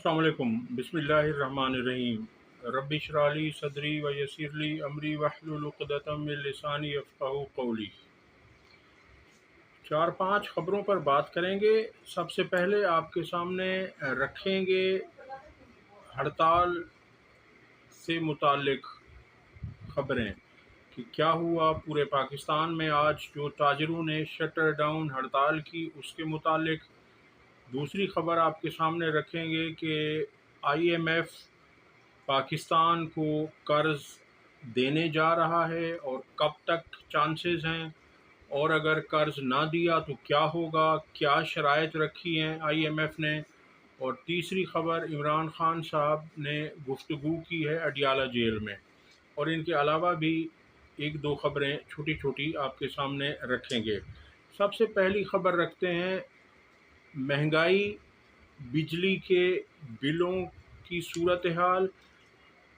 अस्सलाम वालेकुम बिस्मिल्लाहिर्रहमानिर्रहीम रब्बि इश्रह ली सदरी व यस्सिर ली अमरी वहलुल उक़दतम मिन लिसानी यफ़क़हू क़ौली। चार पांच ख़बरों पर बात करेंगे। सबसे पहले आपके सामने रखेंगे हड़ताल से मुताल्लिक़ ख़बरें कि क्या हुआ पूरे पाकिस्तान में आज जो ताजिरों ने शटर डाउन हड़ताल की उसके मुताल्लिक़। दूसरी ख़बर आपके सामने रखेंगे कि IMF पाकिस्तान को कर्ज़ देने जा रहा है और कब तक चांसेस हैं, और अगर कर्ज़ ना दिया तो क्या होगा, क्या शराइत रखी हैं IMF ने। और तीसरी ख़बर, इमरान खान साहब ने गुफ्तगू की है अडियाला जेल में। और इनके अलावा भी एक दो ख़बरें छोटी छोटी आपके सामने रखेंगे। सबसे पहली ख़बर रखते हैं महंगाई, बिजली के बिलों की सूरत हाल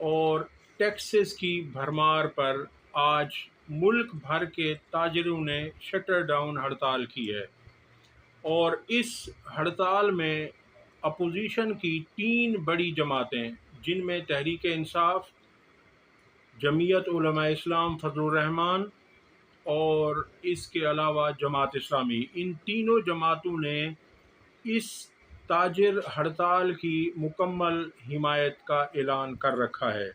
और टैक्सेस की भरमार पर आज मुल्क भर के ताजिरों ने शटर डाउन हड़ताल की है। और इस हड़ताल में अपोजिशन की तीन बड़ी जमातें, जिनमें तहरीक इंसाफ, जमीयत उलमा इस्लाम फजलुर रहमान और इसके अलावा जमात इस्लामी, इन तीनों जमातों ने इस ताजिर हड़ताल की मुकम्मल हिमायत का ऐलान कर रखा है।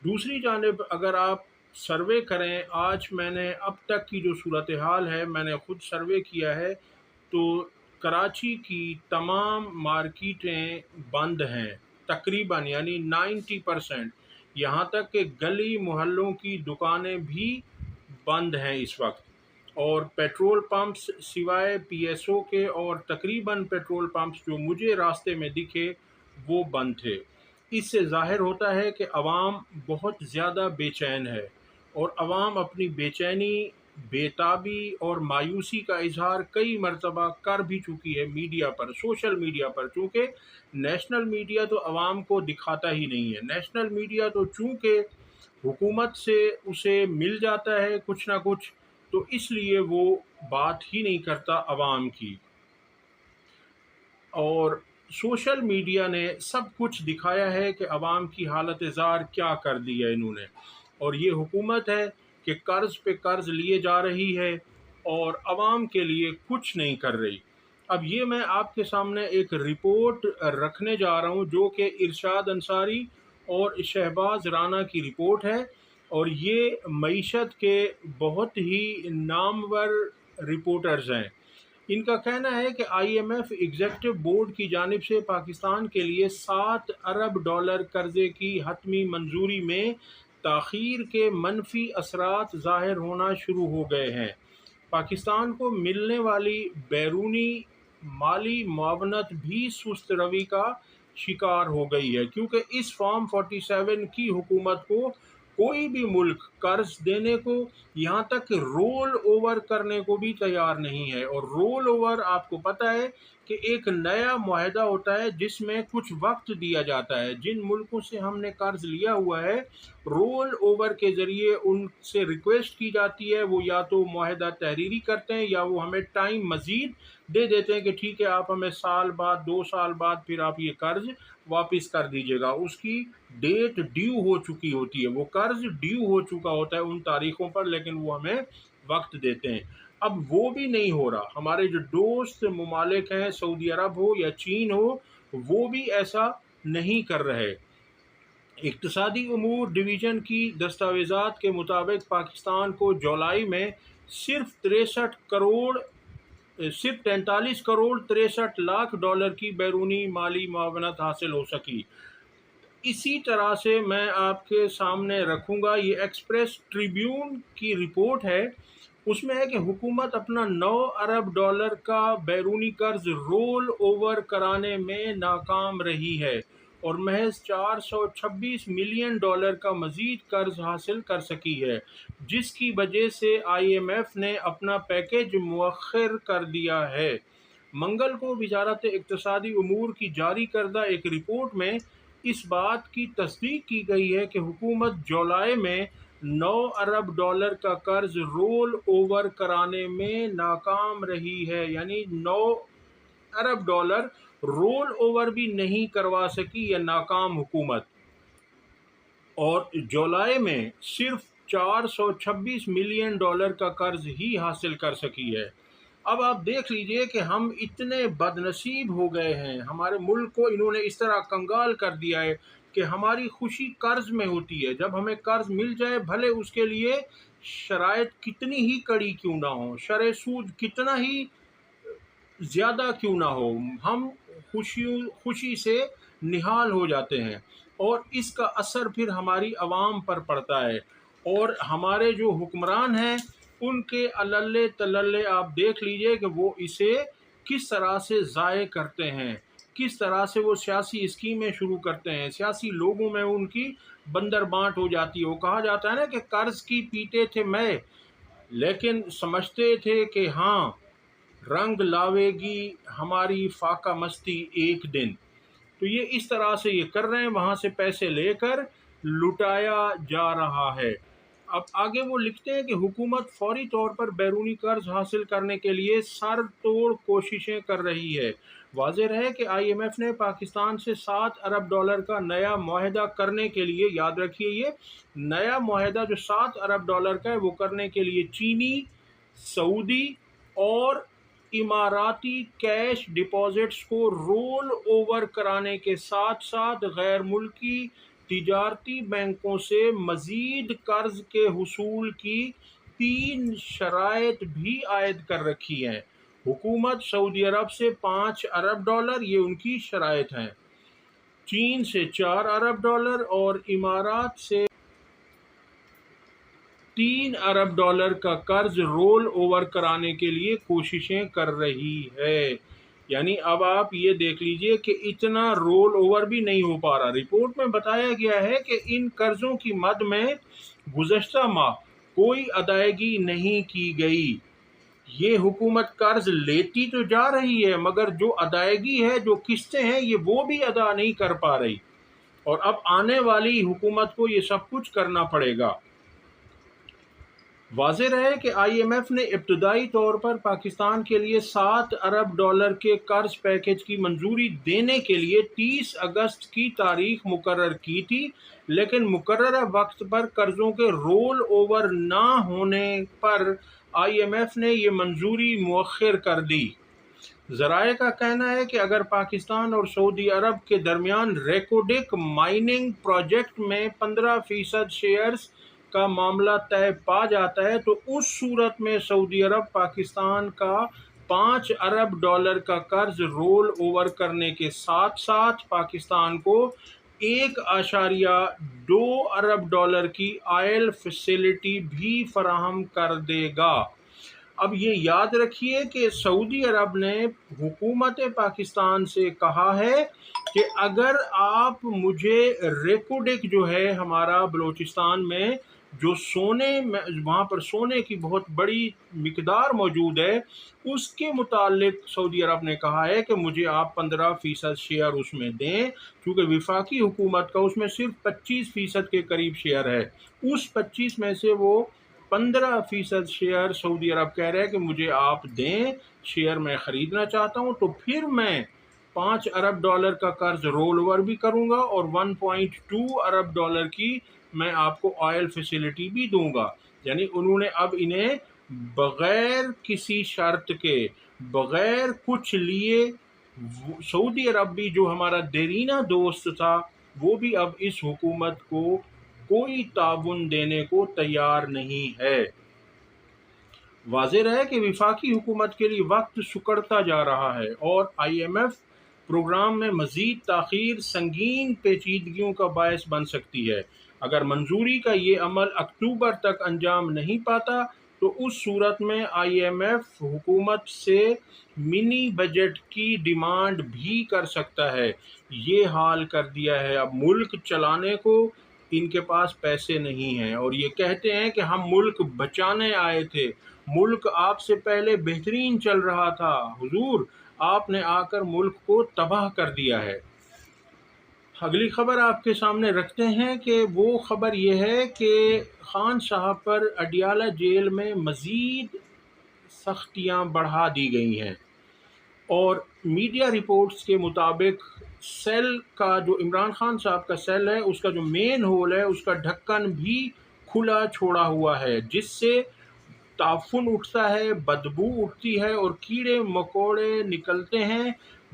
दूसरी जानिब अगर आप सर्वे करें, आज मैंने अब तक की जो सूरत हाल है, मैंने ख़ुद सर्वे किया है, तो कराची की तमाम मार्केटें बंद हैं तकरीबन, यानी 90%। यहाँ तक कि गली मोहल्लों की दुकानें भी बंद हैं इस वक्त। और पेट्रोल पंप्स सिवाय PSO के और तकरीबन पेट्रोल पंप्स जो मुझे रास्ते में दिखे वो बंद थे। इससे ज़ाहिर होता है कि अवाम बहुत ज़्यादा बेचैन है और अवाम अपनी बेचैनी, बेताबी और मायूसी का इजहार कई मरतबा कर भी चुकी है मीडिया पर, सोशल मीडिया पर। चूँकि नेशनल मीडिया तो अवाम को दिखाता ही नहीं है। नेशनल मीडिया तो चूँकि हुकूमत से उसे मिल जाता है कुछ ना कुछ, तो इसलिए वो बात ही नहीं करता अवाम की। और सोशल मीडिया ने सब कुछ दिखाया है कि अवाम की हालत ज़ार क्या कर दी है इन्होंने। और ये हुकूमत है कि कर्ज़ पे कर्ज़ लिए जा रही है और अवाम के लिए कुछ नहीं कर रही। अब ये मैं आपके सामने एक रिपोर्ट रखने जा रहा हूँ जो कि इरशाद अंसारी और शहबाज राना की रिपोर्ट है, और ये मईशत के बहुत ही नामवर रिपोर्टर्स हैं। इनका कहना है कि IMF एग्जीक्यूटिव बोर्ड की जानिब से पाकिस्तान के लिए $7 अरब कर्ज़े की हतमी मंजूरी में ताख़ीर के मनफी असरात ज़ाहिर होना शुरू हो गए हैं। पाकिस्तान को मिलने वाली बैरूनी माली मुआवनत भी सुस्त रवि का शिकार हो गई है, क्योंकि इस फॉर्म 47 की हुकूमत को कोई भी मुल्क कर्ज देने को, यहाँ तक कि रोल ओवर करने को भी तैयार नहीं है। और रोल ओवर आपको पता है कि एक नया मुआहदा होता है जिसमें कुछ वक्त दिया जाता है। जिन मुल्कों से हमने कर्ज लिया हुआ है, रोल ओवर के ज़रिए उनसे रिक्वेस्ट की जाती है, वो या तो मुआहदा तहरीरी करते हैं या वो हमें टाइम मज़ीद दे देते हैं कि ठीक है आप हमें साल बाद, 2 साल बाद फिर आप ये कर्ज वापस कर दीजिएगा। उसकी डेट ड्यू हो चुकी होती है, वो कर्ज ड्यू हो चुका होता है उन तारीखों पर, लेकिन वो हमें वक्त देते हैं। अब वो भी नहीं हो रहा। हमारे जो दोस्त ममालिक हैं, सऊदी अरब हो या चीन हो, वो भी ऐसा नहीं कर रहे। इक़्तिसादी उमूर डिवीज़न की दस्तावेज़ात के मुताबिक पाकिस्तान को जुलाई में सिर्फ 43 करोड़ 63 लाख डॉलर की बैरूनी माली मुआवनत हासिल हो सकी। इसी तरह से मैं आपके सामने रखूँगा, ये एक्सप्रेस ट्रिब्यून की रिपोर्ट है। उसमें है कि हुकूमत अपना $9 अरब का बैरूनी कर्ज रोल ओवर कराने में नाकाम रही है और महज $426 मिलियन का मज़ीद कर्ज हासिल कर सकी है, जिसकी वजह से IMF ने अपना पैकेज मुअख्खर कर दिया है। मंगल को वजारत इक़्तिसादी उमूर की जारी करदा एक रिपोर्ट में इस बात की तस्दीक की गई है कि हुकूमत जुलाई में $9 अरब का कर्ज रोल ओवर कराने में नाकाम रही है, यानी 9 अरब डॉलर रोल ओवर भी नहीं करवा सकी ये नाकाम हुकूमत, और जुलाई में सिर्फ 426 मिलियन डॉलर का कर्ज ही हासिल कर सकी है। अब आप देख लीजिए कि हम इतने बदनसीब हो गए हैं, हमारे मुल्क को इन्होंने इस तरह कंगाल कर दिया है कि हमारी खुशी कर्ज में होती है। जब हमें कर्ज मिल जाए, भले उसके लिए शराइत कितनी ही कड़ी क्यों ना हो, शरह सूद कितना ही ज़्यादा क्यों ना हो, हम खुशी से निहाल हो जाते हैं, और इसका असर फिर हमारी आवाम पर पड़ता है। और हमारे जो हुक्मरान हैं उनके अल्ले तल्ले आप देख लीजिए कि वो इसे किस तरह से ज़ाय करते हैं, किस तरह से वो सियासी स्कीमें शुरू करते हैं, सियासी लोगों में उनकी बंदर बांट हो जाती है। वो कहा जाता है ना कि कर्ज की पीते थे मैं, लेकिन समझते थे कि हाँ, रंग लावेगी हमारी फाका मस्ती एक दिन। तो ये इस तरह से ये कर रहे हैं, वहाँ से पैसे लेकर लुटाया जा रहा है। अब आगे वो लिखते हैं कि हुकूमत फौरी तौर पर बैरूनी कर्ज हासिल करने के लिए सर तोड़ कोशिशें कर रही है। वाज़ेह है कि IMF ने पाकिस्तान से 7 अरब डॉलर का नया मुआहदा करने के लिए, याद रखिए ये नया मुआहदा जो 7 अरब डॉलर का है, वो करने के लिए चीनी, सऊदी और इमाराती कैश डिपॉजिट्स को रोल ओवर कराने के साथ साथ गैर मुल्की तिजारती बैंकों से मज़ीद कर्ज के हुसूल की 3 शराइत भी आयद कर रखी हैं। हुकूमत सऊदी अरब से 5 अरब डॉलर, ये उनकी शराइत हैं, चीन से 4 अरब डॉलर और इमारात से 3 अरब डॉलर का कर्ज रोल ओवर कराने के लिए कोशिशें कर रही है। यानी अब आप ये देख लीजिए कि इतना रोल ओवर भी नहीं हो पा रहा। रिपोर्ट में बताया गया है कि इन कर्जों की मद में गुज़श्ता माह कोई अदायगी नहीं की गई। ये हुकूमत कर्ज लेती तो जा रही है, मगर जो अदायगी है, जो किस्तें हैं, ये वो भी अदा नहीं कर पा रही, और अब आने वाली हुकूमत को ये सब कुछ करना पड़ेगा। वाज़ेह रहे कि IMF ने इब्तदाई तौर पर पाकिस्तान के लिए 7 अरब डॉलर के कर्ज पैकेज की मंजूरी देने के लिए 30 अगस्त की तारीख मुकर्रर की थी, लेकिन मुकर्रर वक्त पर कर्जों के रोल ओवर ना होने पर IMF ने ये मंजूरी मुअख्खर कर दी। ज़राए का कहना है कि अगर पाकिस्तान और सऊदी अरब के दरमियान रेकोडिक माइनिंग प्रोजेक्ट में 15% शेयर्स का मामला तय पा जाता है, तो उस सूरत में सऊदी अरब पाकिस्तान का 5 अरब डॉलर का कर्ज रोल ओवर करने के साथ साथ पाकिस्तान को 1.2 अरब डॉलर की ऑयल फैसिलिटी भी फराहम कर देगा। अब ये याद रखिए कि सऊदी अरब ने हुकूमत पाकिस्तान से कहा है कि अगर आप मुझे रेकोडिक जो है हमारा बलूचिस्तान में जो सोने में, वहाँ पर सोने की बहुत बड़ी मिकदार मौजूद है, उसके मुतालिक सऊदी अरब ने कहा है कि मुझे आप 15% शेयर उसमें दें, क्योंकि विफाकी हुकूमत का उसमें सिर्फ 25% के करीब शेयर है। उस 25 में से वो 15% शेयर सऊदी अरब कह रहे हैं कि मुझे आप दें, शेयर मैं ख़रीदना चाहता हूं, तो फिर मैं 5 अरब डॉलर का कर्ज रोल ओवर भी करूंगा और 1.2 अरब डॉलर की मैं आपको ऑयल फैसिलिटी भी दूंगा। यानी उन्होंने अब इन्हें बग़ैर किसी शर्त के, बग़ैर कुछ लिए, सऊदी अरब भी जो हमारा देरीना दोस्त था, वो भी अब इस हुकूमत को कोई ताउन देने को तैयार नहीं है। वाज़ेह रहे कि विफाकी हुकूमत के लिए वक्त सुकड़ता जा रहा है और IMF प्रोग्राम में मज़ीद ताख़ीर संगीन पेचीदगियों का बायस बन सकती है। अगर मंजूरी का ये अमल अक्टूबर तक अंजाम नहीं पाता, तो उस सूरत में IMF हुकूमत से मिनी बजट की डिमांड भी कर सकता है। ये हाल कर दिया है, अब मुल्क चलाने को इनके पास पैसे नहीं हैं, और ये कहते हैं कि हम मुल्क बचाने आए थे, मुल्क आपसे पहले बेहतरीन चल रहा था, हुजूर आपने आकर मुल्क को तबाह कर दिया है। अगली खबर आपके सामने रखते हैं कि वो खबर ये है कि खान साहब पर अडियाला जेल में मज़ीद सख्तियाँ बढ़ा दी गई हैं। اور میڈیا رپورٹس کے مطابق سیل کا جو عمران خان صاحب کا سیل ہے اس کا جو مین ہول ہے اس کا ڈھکن بھی کھلا چھوڑا ہوا ہے، جس سے تعفن اٹھتا ہے، بدبو اٹھتی ہے اور کیڑے مکوڑے نکلتے ہیں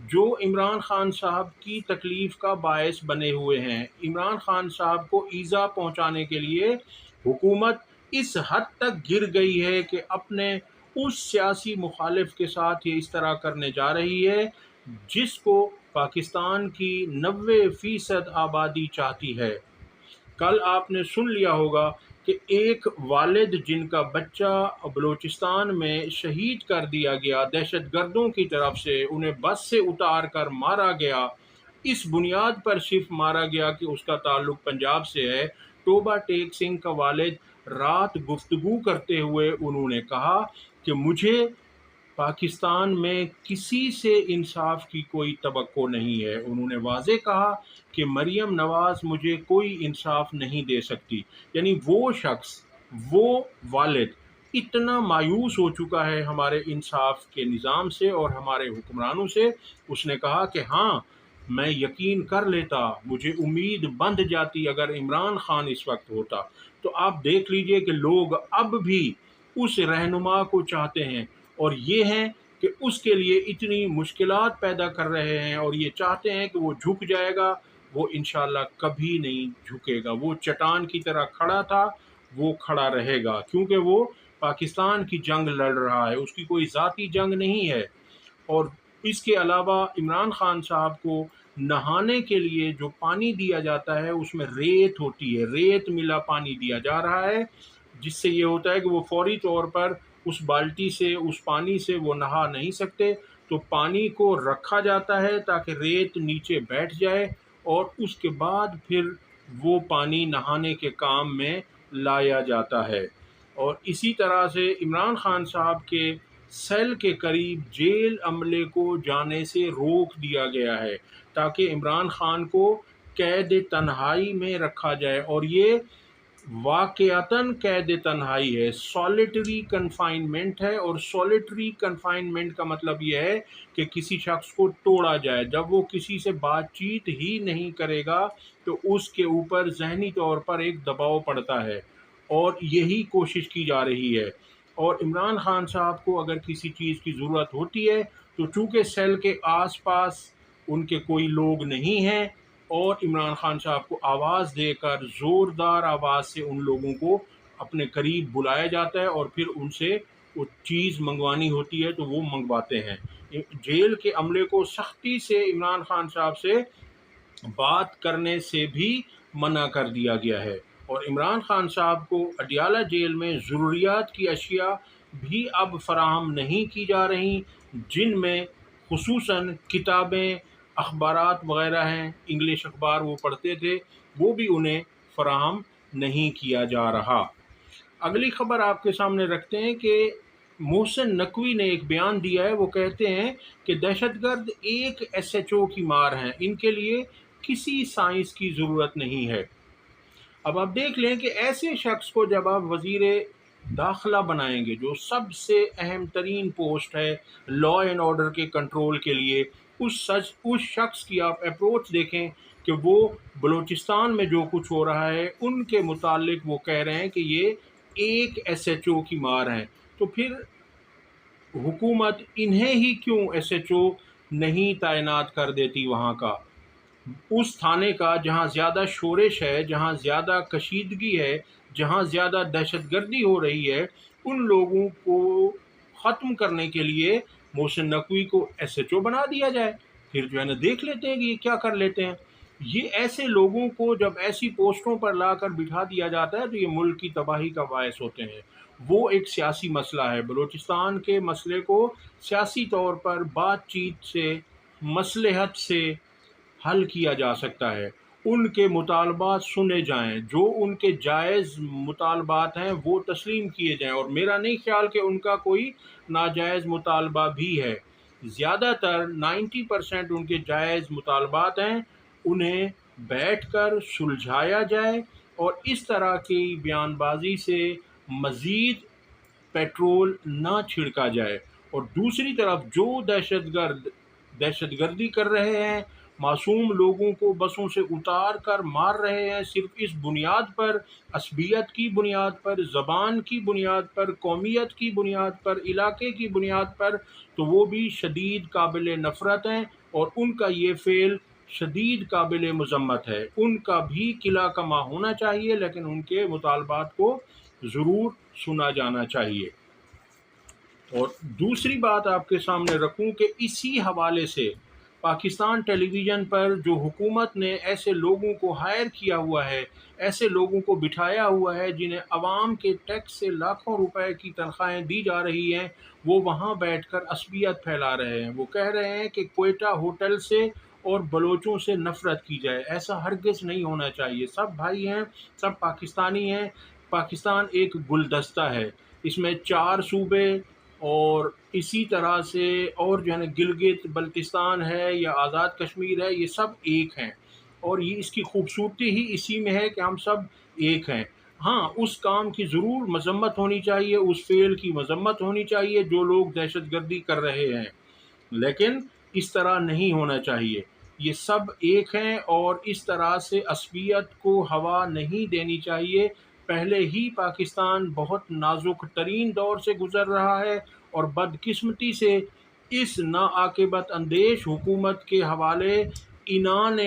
جو عمران خان صاحب کی تکلیف کا باعث بنے ہوئے ہیں۔ عمران خان صاحب کو ایذا پہنچانے کے لیے حکومت اس حد تک گر گئی ہے کہ اپنے اس سیاسی مخالف کے ساتھ یہ اس طرح کرنے جا رہی ہے جس کو پاکستان کی 90% آبادی چاہتی ہے۔ کل آپ نے سن لیا ہوگا کہ ایک والد جن کا بچہ بلوچستان میں شہید کر دیا گیا دہشت گردوں کی طرف سے، انہیں بس سے اتار کر مارا گیا، اس بنیاد پر صرف مارا گیا کہ اس کا تعلق پنجاب سے ہے۔ توبہ ٹیک سنگھ کا والد رات گفتگو کرتے ہوئے انہوں نے کہا کہ مجھے پاکستان میں کسی سے انصاف کی کوئی توقع نہیں ہے۔ انہوں نے واضح کہا کہ مریم نواز مجھے کوئی انصاف نہیں دے سکتی، یعنی وہ شخص، وہ والد اتنا مایوس ہو چکا ہے ہمارے انصاف کے نظام سے اور ہمارے حکمرانوں سے۔ اس نے کہا کہ ہاں میں یقین کر لیتا، مجھے امید بندھ جاتی اگر عمران خان اس وقت ہوتا۔ تو آپ دیکھ لیجئے کہ لوگ اب بھی اس رہنما کو چاہتے ہیں اور یہ ہیں کہ اس کے لیے اتنی مشکلات پیدا کر رہے ہیں اور یہ چاہتے ہیں کہ وہ جھک جائے گا۔ وہ انشاءاللہ کبھی نہیں جھکے گا، وہ چٹان کی طرح کھڑا تھا، وہ کھڑا رہے گا، کیونکہ وہ پاکستان کی جنگ لڑ رہا ہے، اس کی کوئی ذاتی جنگ نہیں ہے۔ اور اس کے علاوہ عمران خان صاحب کو نہانے کے لیے جو پانی دیا جاتا ہے اس میں ریت ہوتی ہے، ریت ملا پانی دیا جا رہا ہے، جس سے یہ ہوتا ہے کہ وہ فوری طور پر اس بالٹی سے، اس پانی سے وہ نہا نہیں سکتے، تو پانی کو رکھا جاتا ہے تاکہ ریت نیچے بیٹھ جائے اور اس کے بعد پھر وہ پانی نہانے کے کام میں لایا جاتا ہے۔ اور اسی طرح سے عمران خان صاحب کے سیل کے قریب جیل عملے کو جانے سے روک دیا گیا ہے تاکہ عمران خان کو قید تنہائی میں رکھا جائے، اور یہ واقعتاً قید تنہائی ہے، سولیٹری کنفائنمنٹ ہے، اور سولیٹری کنفائنمنٹ کا مطلب یہ ہے کہ کسی شخص کو توڑا جائے، جب وہ کسی سے بات چیت ہی نہیں کرے گا تو اس کے اوپر ذہنی طور پر ایک دباؤ پڑتا ہے، اور یہی کوشش کی جا رہی ہے۔ اور عمران خان صاحب کو اگر کسی چیز کی ضرورت ہوتی ہے تو چونکہ سیل کے آس پاس ان کے کوئی لوگ نہیں ہیں، اور عمران خان صاحب کو آواز دے کر زوردار آواز سے ان لوگوں کو اپنے قریب بلایا جاتا ہے اور پھر ان سے وہ چیز منگوانی ہوتی ہے تو وہ منگواتے ہیں۔ جیل کے عملے کو سختی سے عمران خان صاحب سے بات کرنے سے بھی منع کر دیا گیا ہے، اور عمران خان صاحب کو اڈیالہ جیل میں ضروریات کی اشیاء بھی اب فراہم نہیں کی جا رہی، جن میں خصوصاً کتابیں، اخبارات وغیرہ ہیں، انگلش اخبار وہ پڑھتے تھے، وہ بھی انہیں فراہم نہیں کیا جا رہا۔ اگلی خبر آپ کے سامنے رکھتے ہیں کہ محسن نقوی نے ایک بیان دیا ہے، وہ کہتے ہیں کہ دہشت گرد ایک ایس ایچ او کی مار ہیں، ان کے لیے کسی سائنس کی ضرورت نہیں ہے۔ اب آپ دیکھ لیں کہ ایسے شخص کو جب آپ وزیر داخلہ بنائیں گے، جو سب سے اہم ترین پوسٹ ہے لا اینڈ آرڈر کے کنٹرول کے لیے، اس شخص کی آپ اپروچ دیکھیں کہ وہ بلوچستان میں جو کچھ ہو رہا ہے ان کے متعلق وہ کہہ رہے ہیں کہ یہ ایک ایس ایچ او کی مار ہیں، تو پھر حکومت انہیں ہی کیوں ایس ایچ او نہیں تعینات کر دیتی وہاں کا، اس تھانے کا جہاں زیادہ شورش ہے، جہاں زیادہ کشیدگی ہے، جہاں زیادہ دہشت گردی ہو رہی ہے، ان لوگوں کو ختم کرنے کے لیے محسن نقوی کو ایس ایچ او بنا دیا جائے، پھر جو ہے نا دیکھ لیتے ہیں کہ یہ کیا کر لیتے ہیں۔ یہ ایسے لوگوں کو جب ایسی پوسٹوں پر لا کر بٹھا دیا جاتا ہے تو یہ ملک کی تباہی کا باعث ہوتے ہیں۔ وہ ایک سیاسی مسئلہ ہے، بلوچستان کے مسئلے کو سیاسی طور پر بات چیت سے، مصلحت سے حل کیا جا سکتا ہے، ان کے مطالبات سنے جائیں، جو ان کے جائز مطالبات ہیں وہ تسلیم کیے جائیں، اور میرا نہیں خیال کہ ان کا کوئی ناجائز مطالبہ بھی ہے، زیادہ تر 90% ان کے جائز مطالبات ہیں، انہیں بیٹھ کر سلجھایا جائے اور اس طرح کی بیان بازی سے مزید پیٹرول نہ چھڑکا جائے، اور دوسری طرف جو دہشت گردی کر رہے ہیں، معصوم لوگوں کو بسوں سے اتار کر مار رہے ہیں صرف اس بنیاد پر، عصبیت کی بنیاد پر، زبان کی بنیاد پر، قومیت کی بنیاد پر، علاقے کی بنیاد پر، تو وہ بھی شدید قابل نفرت ہیں، اور ان کا یہ فعل شدید قابل مذمت ہے۔ ان کا بھی قلع کما ہونا چاہیے، لیکن ان کے مطالبات کو ضرور سنا جانا چاہیے۔ اور دوسری بات آپ کے سامنے رکھوں کہ اسی حوالے سے پاکستان ٹیلی ویژن پر جو حکومت نے ایسے لوگوں کو ہائر کیا ہوا ہے، ایسے لوگوں کو بٹھایا ہوا ہے جنہیں عوام کے ٹیکس سے لاکھوں روپے کی تنخواہیں دی جا رہی ہیں، وہ وہاں بیٹھ کر عصبیت پھیلا رہے ہیں۔ وہ کہہ رہے ہیں کہ کوئٹہ ہوٹل سے اور بلوچوں سے نفرت کی جائے۔ ایسا ہرگز نہیں ہونا چاہیے۔ سب بھائی ہیں، سب پاکستانی ہیں۔ پاکستان ایک گلدستہ ہے، اس میں 4 صوبے اور اسی طرح سے اور جو ہے نا گلگت بلتستان ہے یا آزاد کشمیر ہے، یہ سب ایک ہیں، اور یہ اس کی خوبصورتی ہی اسی میں ہے کہ ہم سب ایک ہیں۔ ہاں، اس کام کی ضرور مذمت ہونی چاہیے، اس فعل کی مذمت ہونی چاہیے جو لوگ دہشت گردی کر رہے ہیں، لیکن اس طرح نہیں ہونا چاہیے۔ یہ سب ایک ہیں اور اس طرح سے عصبیت کو ہوا نہیں دینی چاہیے۔ پہلے ہی پاکستان بہت نازک ترین دور سے گزر رہا ہے، اور بدقسمتی سے اس ناعاقبت اندیش حکومت کے حوالے عنان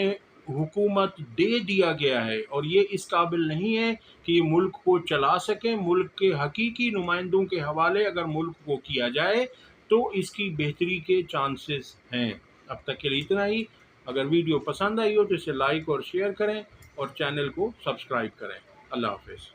حکومت دے دیا گیا ہے، اور یہ اس قابل نہیں ہے کہ یہ ملک کو چلا سکیں۔ ملک کے حقیقی نمائندوں کے حوالے اگر ملک کو کیا جائے تو اس کی بہتری کے چانسز ہیں۔ اب تک کے لیے اتنا ہی۔ اگر ویڈیو پسند آئی ہو تو اسے لائک اور شیئر کریں، اور چینل کو سبسکرائب کریں۔ اللہ حافظ۔